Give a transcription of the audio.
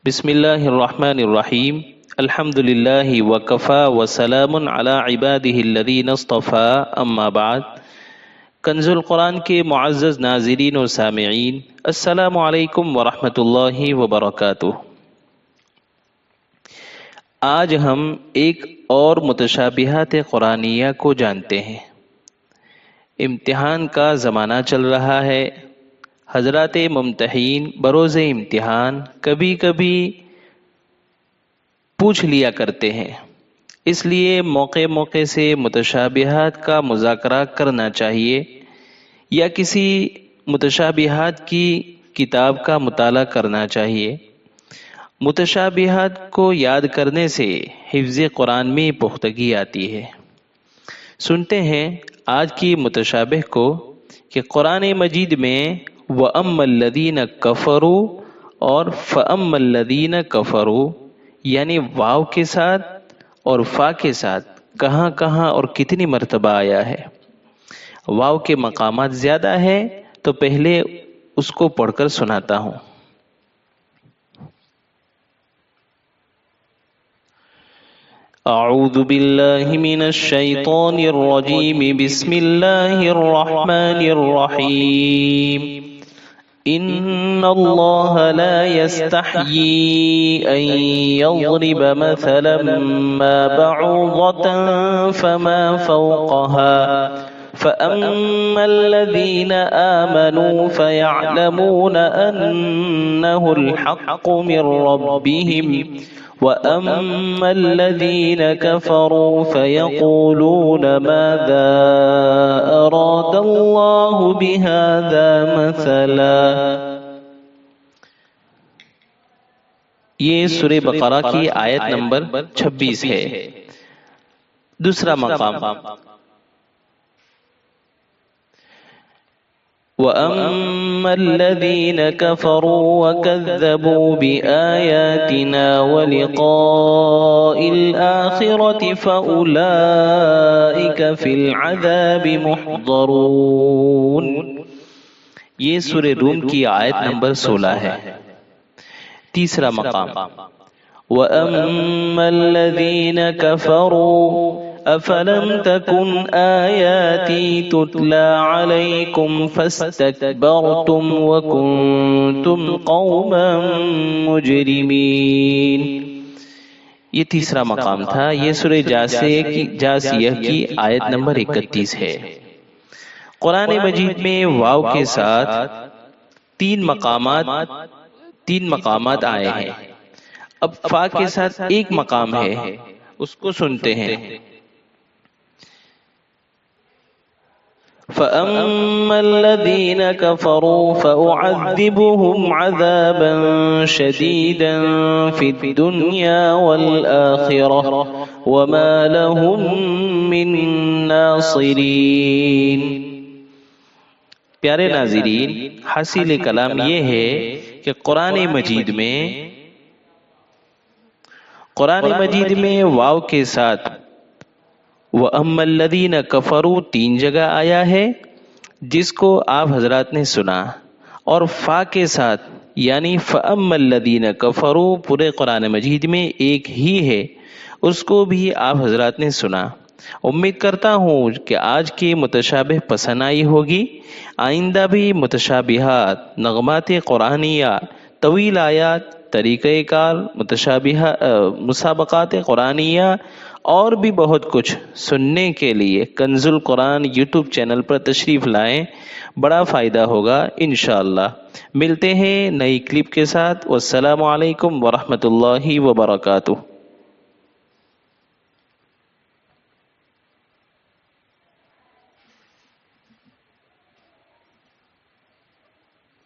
بسم اللہ الرحمن الرحیم الحمد للہ وکفا وسلام علی عبادہ الذین اصطفى اما بعد۔ کنز القرآن کے معزز ناظرین و سامعین، السلام علیکم ورحمۃ اللہ وبرکاتہ۔ آج ہم ایک اور متشابہات قرآنیہ کو جانتے ہیں۔ امتحان کا زمانہ چل رہا ہے۔ حضرات ممتحین بروز امتحان کبھی کبھی پوچھ لیا کرتے ہیں، اس لیے موقع موقع سے متشابہات کا مذاکرہ کرنا چاہیے یا کسی متشابہات کی کتاب کا مطالعہ کرنا چاہیے۔ متشابہات کو یاد کرنے سے حفظ قرآن میں پختگی آتی ہے۔ سنتے ہیں آج کی متشابہ کو کہ قرآن مجید میں وَأَمَّا الَّذِينَ كَفَرُوا اور فَأَمَّا الَّذِينَ كَفَرُوا یعنی واو کے ساتھ اور فا کے ساتھ کہاں کہاں اور کتنی مرتبہ آیا ہے۔ واو کے مقامات زیادہ ہے تو پہلے اس کو پڑھ کر سناتا ہوں۔ اعوذ باللہ من الشیطان الرجیم بسم اللہ الرحمن الرحیم۔ ان اللہ لا يستحيي ان يضرب مثلا ما بعوضة فما فوقها فأما الذين آمنوا فيعلمون أنه الحق من ربهم وأما الذين كفروا فيقولون ماذا أراد الله بهذا مثلا۔ یہ سورہ بقرہ کی آیت نمبر 26 ہے۔ دوسرا مقام وَأَمَّا الَّذِينَ كَفَرُوا وَكَذَّبُوا بِآيَاتِنَا وَلِقَاءِ الْآخِرَةِ فَأُولَئِكَ فِي الْعَذَابِ مُحْضَرُونَ۔ یہ سورہ روم کی آیت نمبر 16 ہے۔ تیسرا مقام وَأَمَّا الَّذِينَ كَفَرُوا أَفَلَمْ تَكُنْ آيَاتِي تُتْلَى عَلَيْكُمْ فَاسْتَكْبَرْتُمْ وَكُنْتُمْ قَوْمًا مُجْرِمِينَ۔ یہ تیسرا مقام تھا۔ یہ سورہ جاسیہ کی آیت نمبر 31 ہے۔ قرآن مجید میں واو کے ساتھ تین مقامات آئے ہیں۔ اب فا کے ساتھ ایک مقام ہے، اس کو سنتے ہیں۔ فَأَمَّا الَّذِينَ كَفَرُوا فَأُعَذِّبُهُمْ عَذَابًا شَدِيدًا فِي الدُّنْيَا وَالْآخِرَةِ وَمَا لَهُم مِّن نَّاصِرِينَ۔ پیارے ناظرین، حاصل کلام یہ ہے کہ قرآن مجید میں واو کے ساتھ وَأَمَّا الَّذِينَ كَفَرُوا 3 جگہ آیا ہے، جس کو آپ حضرات نے سنا، اور فا کے ساتھ یعنی فَأَمَّا الَّذِينَ كَفَرُوا پورے قرآن مجید میں ایک ہی ہے، اس کو بھی آپ حضرات نے سنا۔ امید کرتا ہوں کہ آج کی متشابہ پسند آئی ہوگی۔ آئندہ بھی متشابہات، نغمات قرآنیہ، طویل آیات، طریقہ کار، مسابقات قرآنیہ اور بھی بہت کچھ سننے کے لیے کنز القرآن یوٹیوب چینل پر تشریف لائیں، بڑا فائدہ ہوگا انشاءاللہ۔ ملتے ہیں نئی کلپ کے ساتھ۔ والسلام علیکم ورحمۃ اللہ وبرکاتہ۔